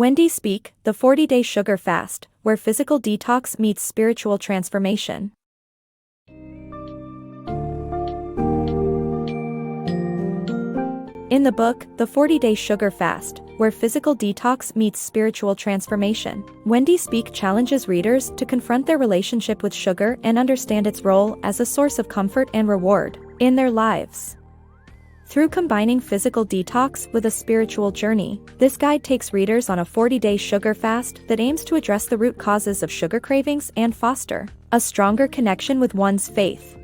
Wendy Speake, The 40-Day Sugar Fast, Where Physical Detox Meets Spiritual Transformation. In the book, The 40-Day Sugar Fast, Where Physical Detox Meets Spiritual Transformation, Wendy Speake challenges readers to confront their relationship with sugar and understand its role as a source of comfort and reward in their lives. Through combining physical detox with a spiritual journey, this guide takes readers on a 40-day sugar fast that aims to address the root causes of sugar cravings and foster a stronger connection with one's faith.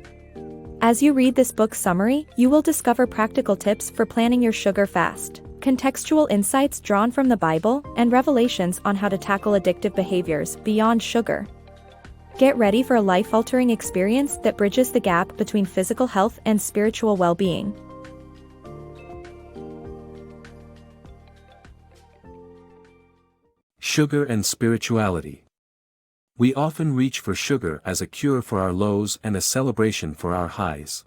As you read this book summary, you will discover practical tips for planning your sugar fast, contextual insights drawn from the Bible, and revelations on how to tackle addictive behaviors beyond sugar. Get ready for a life-altering experience that bridges the gap between physical health and spiritual well-being. Sugar and spirituality. We often reach for sugar as a cure for our lows and a celebration for our highs.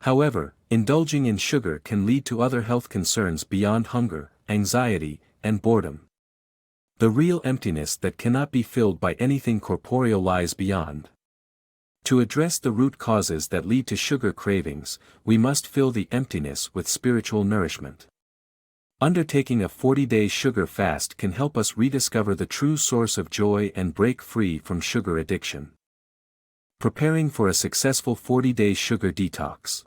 However, indulging in sugar can lead to other health concerns beyond hunger, anxiety, and boredom. The real emptiness that cannot be filled by anything corporeal lies beyond. To address the root causes that lead to sugar cravings, we must fill the emptiness with spiritual nourishment. Undertaking a 40-day sugar fast can help us rediscover the true source of joy and break free from sugar addiction. Preparing for a successful 40-day sugar detox.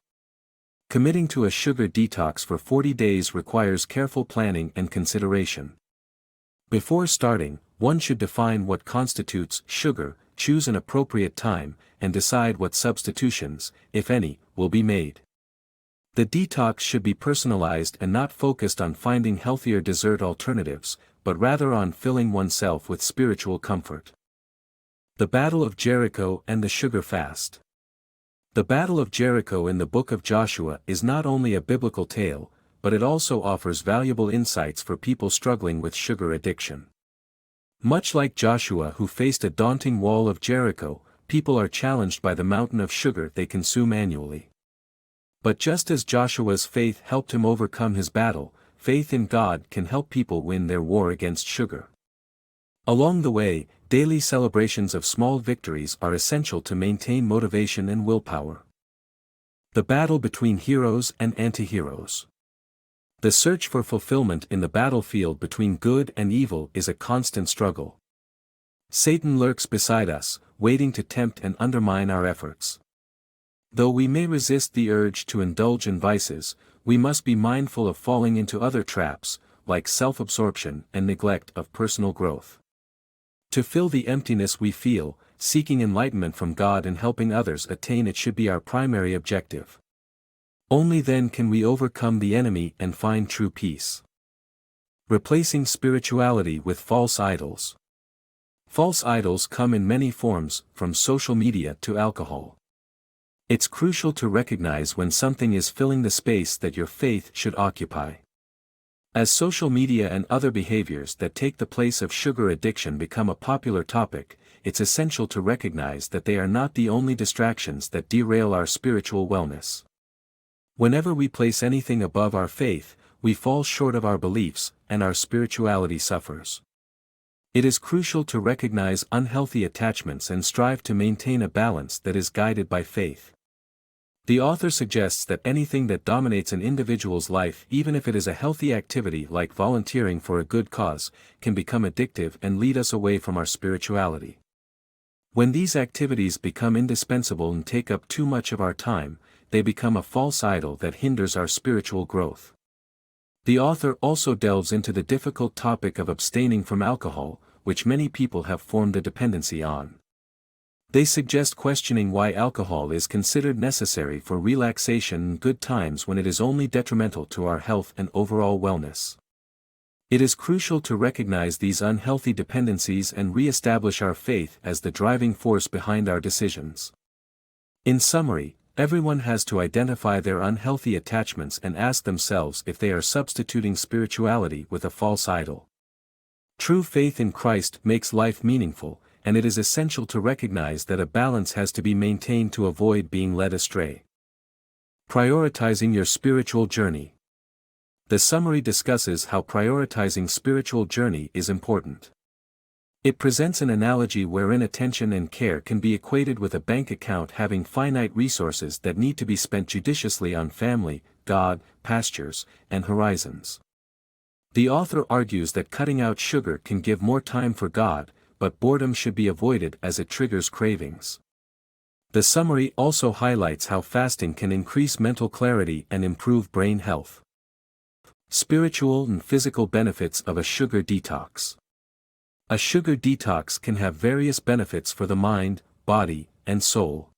Committing to a sugar detox for 40 days requires careful planning and consideration. Before starting, one should define what constitutes sugar, choose an appropriate time, and decide what substitutions, if any, will be made. The detox should be personalized and not focused on finding healthier dessert alternatives, but rather on filling oneself with spiritual comfort. The Battle of Jericho and the Sugar Fast. The Battle of Jericho in the Book of Joshua is not only a biblical tale, but it also offers valuable insights for people struggling with sugar addiction. Much like Joshua, who faced a daunting wall of Jericho, people are challenged by the mountain of sugar they consume annually. But just as Joshua's faith helped him overcome his battle, faith in God can help people win their war against sugar. Along the way, daily celebrations of small victories are essential to maintain motivation and willpower. The battle between heroes and antiheroes. The search for fulfillment in the battlefield between good and evil is a constant struggle. Satan lurks beside us, waiting to tempt and undermine our efforts. Though we may resist the urge to indulge in vices, we must be mindful of falling into other traps, like self-absorption and neglect of personal growth. To fill the emptiness we feel, seeking enlightenment from God and helping others attain it should be our primary objective. Only then can we overcome the enemy and find true peace. Replacing spirituality with false idols. False idols come in many forms, from social media to alcohol. It's crucial to recognize when something is filling the space that your faith should occupy. As social media and other behaviors that take the place of sugar addiction become a popular topic, it's essential to recognize that they are not the only distractions that derail our spiritual wellness. Whenever we place anything above our faith, we fall short of our beliefs, and our spirituality suffers. It is crucial to recognize unhealthy attachments and strive to maintain a balance that is guided by faith. The author suggests that anything that dominates an individual's life, even if it is a healthy activity like volunteering for a good cause, can become addictive and lead us away from our spirituality. When these activities become indispensable and take up too much of our time, they become a false idol that hinders our spiritual growth. The author also delves into the difficult topic of abstaining from alcohol, which many people have formed a dependency on. They suggest questioning why alcohol is considered necessary for relaxation and good times when it is only detrimental to our health and overall wellness. It is crucial to recognize these unhealthy dependencies and re-establish our faith as the driving force behind our decisions. In summary, everyone has to identify their unhealthy attachments and ask themselves if they are substituting spirituality with a false idol. True faith in Christ makes life meaningful, and it is essential to recognize that a balance has to be maintained to avoid being led astray. Prioritizing your spiritual journey. The summary discusses how prioritizing spiritual journey is important. It presents an analogy wherein attention and care can be equated with a bank account having finite resources that need to be spent judiciously on family, God, pastures, and horizons. The author argues that cutting out sugar can give more time for God, but boredom should be avoided as it triggers cravings. The summary also highlights how fasting can increase mental clarity and improve brain health. Spiritual and physical benefits of a sugar detox. A sugar detox can have various benefits for the mind, body, and soul.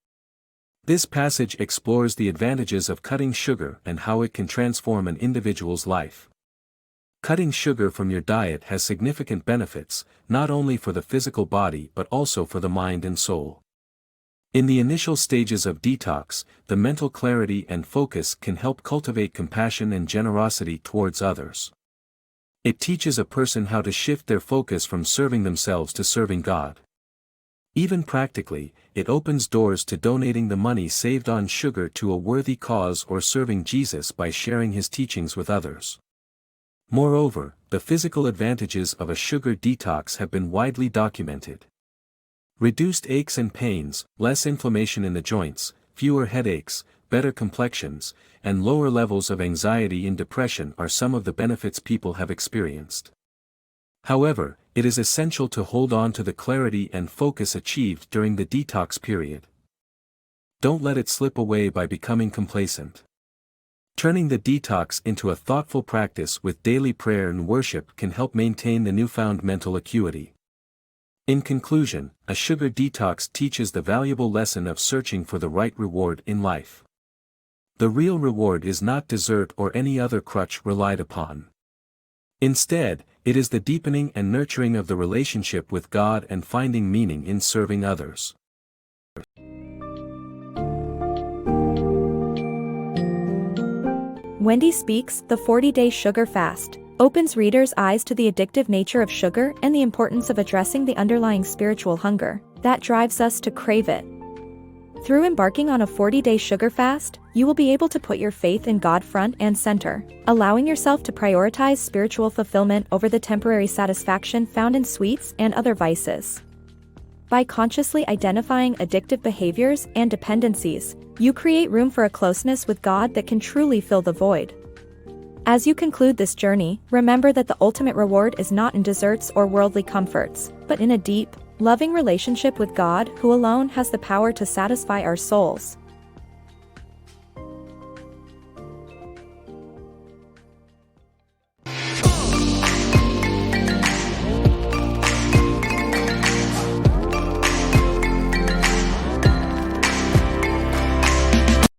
This passage explores the advantages of cutting sugar and how it can transform an individual's life. Cutting sugar from your diet has significant benefits, not only for the physical body but also for the mind and soul. In the initial stages of detox, the mental clarity and focus can help cultivate compassion and generosity towards others. It teaches a person how to shift their focus from serving themselves to serving God. Even practically, it opens doors to donating the money saved on sugar to a worthy cause or serving Jesus by sharing his teachings with others. Moreover, the physical advantages of a sugar detox have been widely documented. Reduced aches and pains, less inflammation in the joints, fewer headaches, better complexions, and lower levels of anxiety and depression are some of the benefits people have experienced. However, it is essential to hold on to the clarity and focus achieved during the detox period. Don't let it slip away by becoming complacent. Turning the detox into a thoughtful practice with daily prayer and worship can help maintain the newfound mental acuity. In conclusion, a sugar detox teaches the valuable lesson of searching for the right reward in life. The real reward is not dessert or any other crutch relied upon. Instead, it is the deepening and nurturing of the relationship with God and finding meaning in serving others. Wendy Speake's The 40-Day Sugar Fast opens readers' eyes to the addictive nature of sugar and the importance of addressing the underlying spiritual hunger that drives us to crave it. Through embarking on a 40-day sugar fast, you will be able to put your faith in God front and center, allowing yourself to prioritize spiritual fulfillment over the temporary satisfaction found in sweets and other vices. By consciously identifying addictive behaviors and dependencies, you create room for a closeness with God that can truly fill the void. As you conclude this journey, remember that the ultimate reward is not in desserts or worldly comforts, but in a deep, loving relationship with God who alone has the power to satisfy our souls.